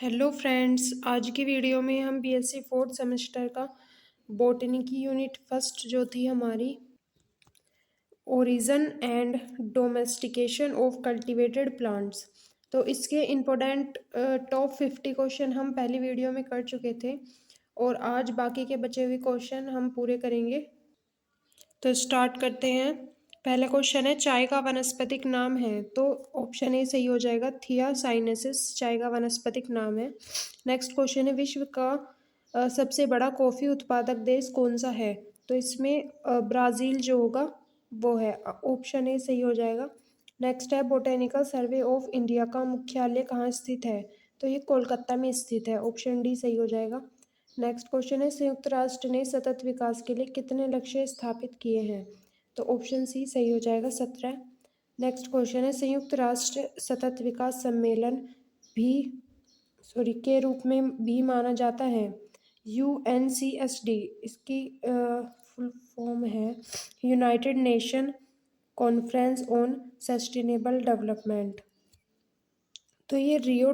Hello friends, आज की video में हम बीएससी फोर्थ सेमेस्टर का बॉटनी की यूनिट फर्स्ट जो थी हमारी origin and domestication of cultivated plants, तो इसके इम्पोर्टेंट टॉप 50 क्वेश्चन हम पहली वीडियो में कर चुके थे और आज बाकी के बचे हुए क्वेश्चन हम पूरे करेंगे। तो स्टार्ट करते हैं। पहला क्वेश्चन है, चाय का वानस्पतिक नाम है? तो ऑप्शन ए सही हो जाएगा, थिया साइनेसिस चाय का वानस्पतिक नाम है। नेक्स्ट क्वेश्चन है, विश्व का सबसे बड़ा कॉफ़ी उत्पादक देश कौन सा है? तो इसमें ब्राज़ील जो होगा वो है। ऑप्शन ए सही हो जाएगा। नेक्स्ट है, बोटेनिकल सर्वे ऑफ इंडिया का मुख्यालय कहाँ स्थित है? तो ये कोलकाता में स्थित है। ऑप्शन डी सही हो जाएगा। नेक्स्ट क्वेश्चन है, संयुक्त राष्ट्र ने सतत विकास के लिए कितने लक्ष्य स्थापित किए हैं? तो ऑप्शन सी सही हो जाएगा, 17। नेक्स्ट क्वेश्चन है, संयुक्त राष्ट्र सतत विकास सम्मेलन भी के रूप में भी माना जाता है। UNCSD इसकी फुल फॉर्म है United nation conference on sustainable development. तो ये रियो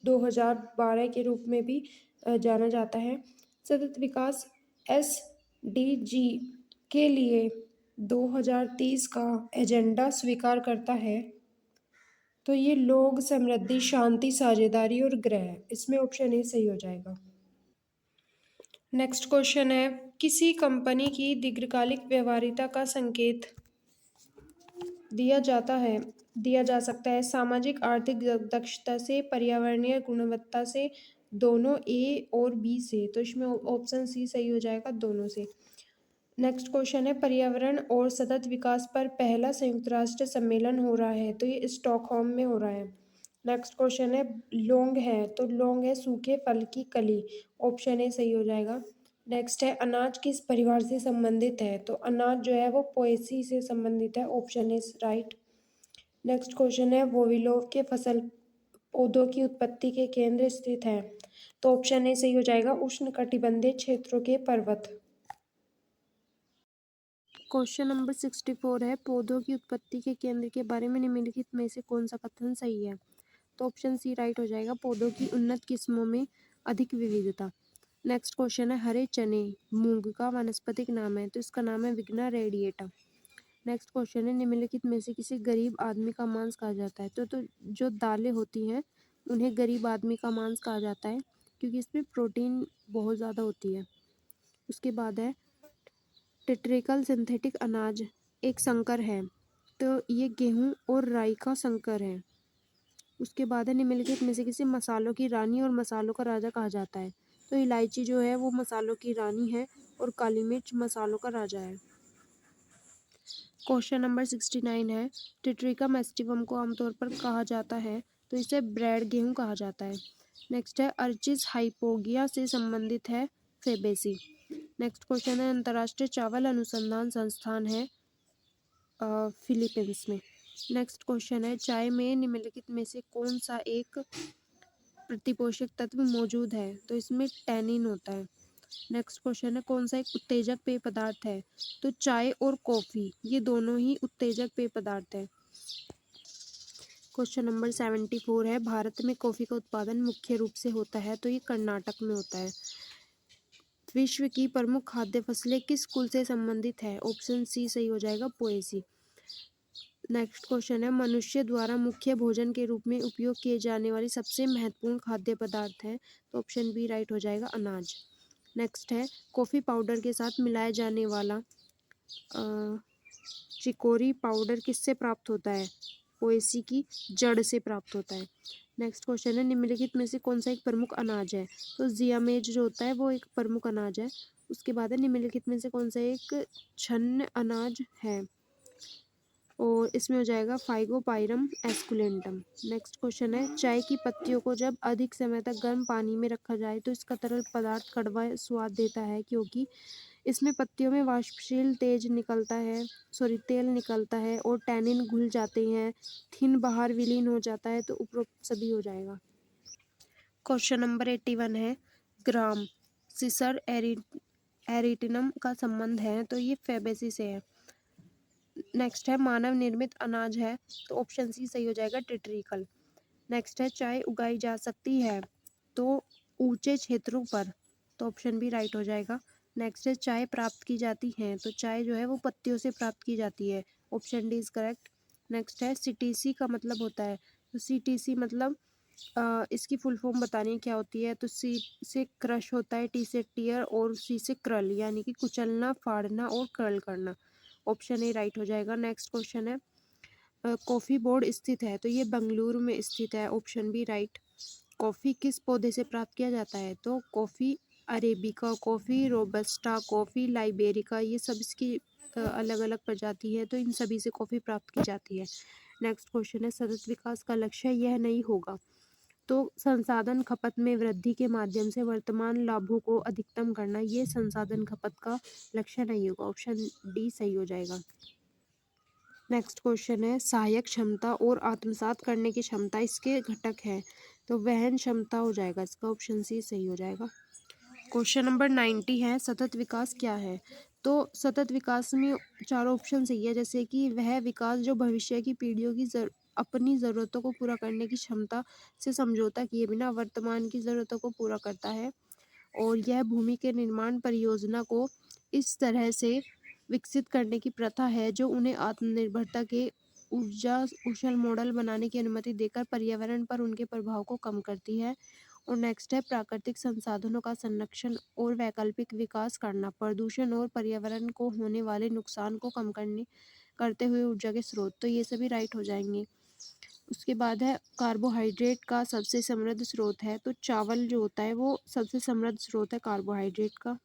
2012 के रूप में भी जाना जाता है। सतत विकास SDG के लिए 2030 का एजेंडा स्वीकार करता है। तो ये लोग, समृद्धि, शांति, साझेदारी और ग्रह, इसमें ऑप्शन ए सही हो जाएगा। नेक्स्ट क्वेश्चन है, किसी कंपनी की दीर्घकालिक व्यवहार्यता का संकेत दिया जा सकता है सामाजिक आर्थिक दक्षता से, पर्यावरणीय गुणवत्ता से, दोनों ए और बी से। तो इसमें ऑप्शन सी सही हो जाएगा, दोनों से। नेक्स्ट क्वेश्चन है, पर्यावरण और सतत विकास पर पहला संयुक्त राष्ट्र सम्मेलन हो रहा है? तो ये स्टॉकहोम में हो रहा है। नेक्स्ट क्वेश्चन है, लौंग है? तो लौंग है सूखे फल की कली। ऑप्शन ए सही हो जाएगा। नेक्स्ट है, अनाज किस परिवार से संबंधित है? तो अनाज जो है वो पोएसी से संबंधित है। Option is right. Next question है, वोविलोव के फसल पौधों की उत्पत्ति के केंद्र स्थित है? तो ऑप्शन ए सही हो जाएगा, उष्णकटिबंधीय क्षेत्रों के पर्वत। क्वेश्चन नंबर 64 है, पौधों की उत्पत्ति के केंद्र के बारे में निम्नलिखित में से कौन सा कथन सही है? तो ऑप्शन सी राइट हो जाएगा, पौधों की उन्नत किस्मों में अधिक विविधता। नेक्स्ट क्वेश्चन है, हरे चने मूंग का वानस्पतिक नाम है? तो इसका नाम है विग्ना रेडिएटा। नेक्स्ट क्वेश्चन है, निम्नलिखित में से किसी गरीब आदमी का मांस कहा जाता है? तो जो दालें होती हैं उन्हें गरीब आदमी का मांस कहा जाता है क्योंकि इसमें प्रोटीन बहुत ज़्यादा होती है। उसके बाद है, टेट्रिकल सिंथेटिक अनाज एक संकर है? तो ये गेहूं और राई का संकर है। उसके बाद है, निम्नलिखित में से किसी मसालों की रानी और मसालों का राजा कहा जाता है? तो इलायची जो है वो मसालों की रानी है और काली मिर्च मसालों का राजा है। क्वेश्चन नंबर 69 है, टिट्रिका मेस्टिवम को आमतौर पर कहा जाता है? तो इसे ब्रेड गेहूं कहा जाता है। नेक्स्ट है, अर्चिस हाइपोगिया से संबंधित है फेबेसी। नेक्स्ट क्वेश्चन है, अंतर्राष्ट्रीय चावल अनुसंधान संस्थान है फिलीपींस में। नेक्स्ट क्वेश्चन है, चाय में निम्नलिखित में से कौन सा एक प्रतिपोषक तत्व मौजूद है? तो इसमें टैनिन होता है। नेक्स्ट क्वेश्चन है, कौन सा एक उत्तेजक पेय पदार्थ है? तो चाय और कॉफी ये दोनों ही उत्तेजक पेय पदार्थ है। क्वेश्चन नंबर 74 है, भारत में कॉफी का उत्पादन मुख्य रूप से होता है? तो ये कर्नाटक में होता है। विश्व की प्रमुख खाद्य फसलें किस कुल से संबंधित है? ऑप्शन सी सही हो जाएगा, पोएसी। नेक्स्ट क्वेश्चन है, मनुष्य द्वारा मुख्य भोजन के रूप में उपयोग किए जाने वाली सबसे महत्वपूर्ण खाद्य पदार्थ है? तो ऑप्शन बी राइट हो जाएगा, अनाज। नेक्स्ट है, कॉफ़ी पाउडर के साथ मिलाया जाने वाला चिकोरी पाउडर किससे प्राप्त होता है? पोएसी की जड़ से प्राप्त होता है। नेक्स्ट क्वेश्चन है, निम्नलिखित में से कौन सा एक प्रमुख अनाज है? तो जियामेज जो होता है वो एक प्रमुख अनाज है। उसके बाद है, निम्नलिखित में से कौन सा एक छन्न अनाज है? और इसमें हो जाएगा फाइगोपाइरम एस्कुलेंटम। नेक्स्ट क्वेश्चन है, चाय की पत्तियों को जब अधिक समय तक गर्म पानी में रखा जाए तो इसका तरल पदार्थ कड़वा स्वाद देता है क्योंकि इसमें पत्तियों में वाष्पशील तेल निकलता है और टैनिन घुल जाते हैं, थिन बाहर विलीन हो जाता है। तो उपरोक्त सभी हो जाएगा। क्वेश्चन नंबर 81 है, ग्राम सिसर एरिटिनम का संबंध है? तो ये फेबेसी से है। नेक्स्ट है, मानव निर्मित अनाज है? तो ऑप्शन सी सही हो जाएगा, टिट्रिकल। नेक्स्ट है, चाय उगाई जा सकती है? तो ऊंचे क्षेत्रों पर, तो ऑप्शन बी राइट हो जाएगा। नेक्स्ट है चाय प्राप्त की जाती है, तो चाय जो है वो पत्तियों से प्राप्त की जाती है, option D is correct. Next है सीटीसी का मतलब होता है, तो सीटीसी मतलब इसकी फुल फॉर्म बतानी है क्या होती है। तो सी से क्रश होता है, टी से टीयर और सी से क्रल, यानी कि कुचलना, फाड़ना और कर्ल करना, ऑप्शन ए राइट हो जाएगा। नेक्स्ट क्वेश्चन है कॉफ़ी बोर्ड स्थित है, तो ये बेंगलुरु में स्थित है, ऑप्शन बी राइट। कॉफ़ी किस पौधे से प्राप्त किया जाता है, तो coffee arabica, coffee robusta, coffee liberica, ये सब इसकी अलग अलग प्रजाति है, तो इन सभी से कॉफ़ी प्राप्त की जाती है। नेक्स्ट क्वेश्चन है सतत विकास का लक्ष्य यह नहीं होगा, तो संसाधन खपत में वृद्धि के माध्यम से वर्तमान लाभों को अधिकतम करना, ये संसाधन खपत का लक्ष्य नहीं होगा, ऑप्शन डी सही हो जाएगा। नेक्स्ट क्वेश्चन है सहायक क्षमता और आत्मसात करने की क्षमता इसके घटक है, तो वहन क्षमता हो जाएगा इसका, ऑप्शन सी सही हो जाएगा। क्वेश्चन नंबर 90 है सतत विकास क्या है, तो सतत विकास में चारों ऑप्शन सही है, जैसे कि वह विकास जो भविष्य की पीढ़ियों की अपनी ज़रूरतों को पूरा करने की क्षमता से समझौता किए बिना वर्तमान की ज़रूरतों को पूरा करता है, और यह भूमि के निर्माण परियोजना को इस तरह से विकसित करने की प्रथा है जो उन्हें आत्मनिर्भरता के ऊर्जा कुशल मॉडल बनाने की अनुमति देकर पर्यावरण पर उनके प्रभाव को कम करती है। और नेक्स्ट है प्राकृतिक संसाधनों का संरक्षण और वैकल्पिक विकास करना, प्रदूषण और पर्यावरण को होने वाले नुकसान को कम करते हुए ऊर्जा के स्रोत, तो ये सभी राइट हो जाएंगे। उसके बाद है कार्बोहाइड्रेट का सबसे समृद्ध स्रोत है, तो चावल जो होता है वो सबसे समृद्ध स्रोत है कार्बोहाइड्रेट का।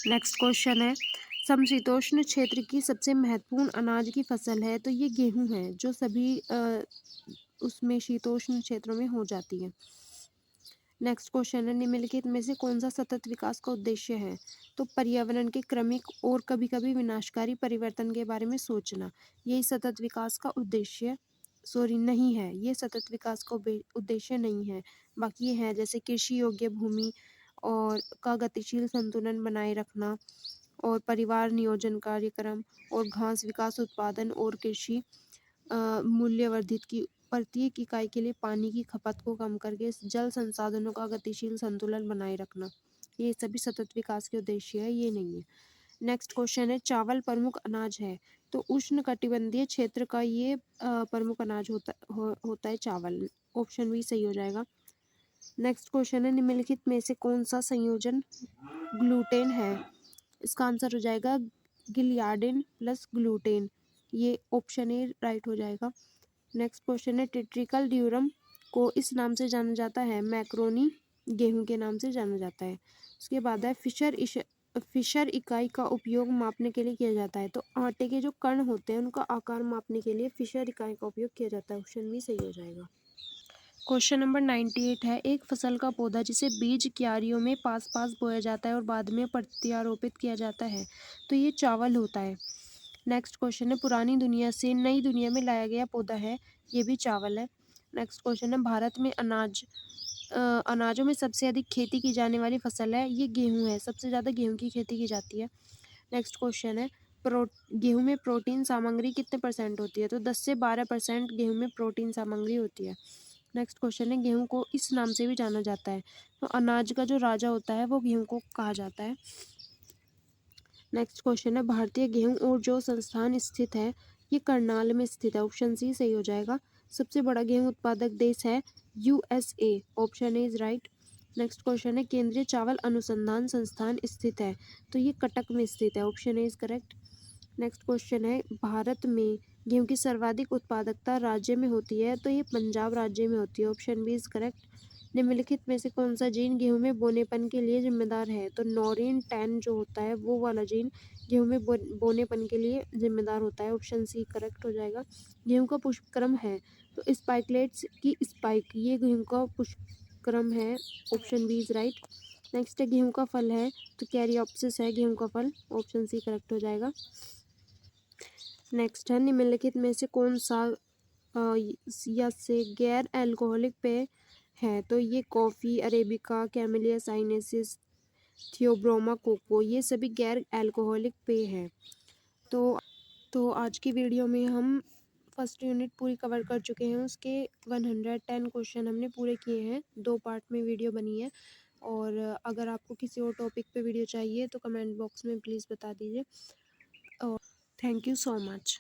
नेक्स्ट क्वेश्चन है समशीतोष्ण क्षेत्र की सबसे महत्वपूर्ण अनाज की फसल है, तो ये गेहूं है जो सभी उसमें शीतोष्ण क्षेत्रों में हो जाती है। नेक्स्ट क्वेश्चन है निम्नलिखित में से कौन सा सतत विकास का उद्देश्य है, तो पर्यावरण के क्रमिक और कभी कभी विनाशकारी परिवर्तन के बारे में सोचना, यही सतत विकास का उद्देश्य नहीं है, ये सतत विकास का उद्देश्य नहीं है। बाकी ये है जैसे कृषि योग्य भूमि और का गतिशील संतुलन बनाए रखना, और परिवार नियोजन कार्यक्रम, और घास विकास उत्पादन और कृषि मूल्य वर्धित की प्रत्येक इकाई के लिए पानी की खपत को कम करके जल संसाधनों का गतिशील संतुलन बनाए रखना, ये सभी सतत विकास के उद्देश्य है, ये नहीं है। नेक्स्ट क्वेश्चन है चावल प्रमुख अनाज है, तो उष्ण कटिबंधीय क्षेत्र का ये प्रमुख अनाज होता है चावल, ऑप्शन भी सही हो जाएगा। नेक्स्ट क्वेश्चन है निम्नलिखित में से कौन सा संयोजन ग्लूटेन है, इसका आंसर हो जाएगा गिलियाडिन प्लस ग्लूटेन, ये ऑप्शन ए राइट हो जाएगा। नेक्स्ट क्वेश्चन है टिट्रिकल ड्यूरम को इस नाम से जाना जाता है, मैक्रोनी गेहूं के नाम से जाना जाता है। उसके बाद है फिशर इकाई का उपयोग मापने के लिए किया जाता है, तो आटे के जो कण होते हैं उनका आकार मापने के लिए फिशर इकाई का उपयोग किया जाता है, ऑप्शन भी सही हो जाएगा। क्वेश्चन नंबर 98 है एक फसल का पौधा जिसे बीज क्यारियों में पास पास बोया जाता है और बाद में प्रत्यारोपित किया जाता है, तो ये चावल होता है। नेक्स्ट क्वेश्चन है पुरानी दुनिया से नई दुनिया में लाया गया पौधा है, ये भी चावल है। नेक्स्ट क्वेश्चन है भारत में अनाजों में सबसे अधिक खेती की जाने वाली फसल है, ये गेहूं है, सबसे ज़्यादा गेहूं की खेती की जाती है। नेक्स्ट क्वेश्चन है गेहूं में प्रोटीन सामग्री कितने परसेंट होती है, तो 10 से 12% गेहूं में प्रोटीन सामग्री होती है। नेक्स्ट क्वेश्चन है गेहूं को इस नाम से भी जाना जाता है, तो अनाज का जो राजा होता है वो गेहूं को कहा जाता है। नेक्स्ट क्वेश्चन है भारतीय गेहूं और जौ संस्थान स्थित है, ये करनाल में स्थित है, ऑप्शन सी सही हो जाएगा। सबसे बड़ा गेहूं उत्पादक देश है USA, option A is right. Next question है केंद्रीय चावल अनुसंधान संस्थान स्थित है, तो ये कटक में स्थित है, option A is correct. Next question है भारत में गेहूं की सर्वाधिक उत्पादकता राज्य में होती है, तो ये पंजाब राज्य में होती है, ऑप्शन बी इज करेक्ट। निम्नलिखित में से कौन सा जीन गेहूं में बोनेपन के लिए जिम्मेदार है, तो नॉरिन 10 जो होता है वो वाला जीन गेहूं में बोनेपन के लिए जिम्मेदार होता है, ऑप्शन सी करेक्ट हो जाएगा। गेहूं का पुष्पक्रम है, तो स्पाइकलेट्स की स्पाइक, ये गेहूं का पुष्पक्रम है, option B is right. Next है गेहूं का फल है, तो कैरियोप्सिस है गेहूं का फल, ऑप्शन सी करेक्ट हो जाएगा। नेक्स्ट है निम्नलिखित में से कौन सा या से गैर अल्कोहलिक पेय है, तो ये coffee arabica, camellia sinensis, theobroma cocoa, ये सभी गैर अल्कोहलिक पेय है। तो आज की वीडियो में हम फर्स्ट यूनिट पूरी कवर कर चुके हैं, उसके 110 क्वेश्चन हमने पूरे किए हैं। 2 पार्ट में वीडियो बनी है। और अगर आपको किसी और टॉपिक पे वीडियो चाहिए तो कमेंट बॉक्स में प्लीज़ बता दीजिए। और थैंक यू सो मच।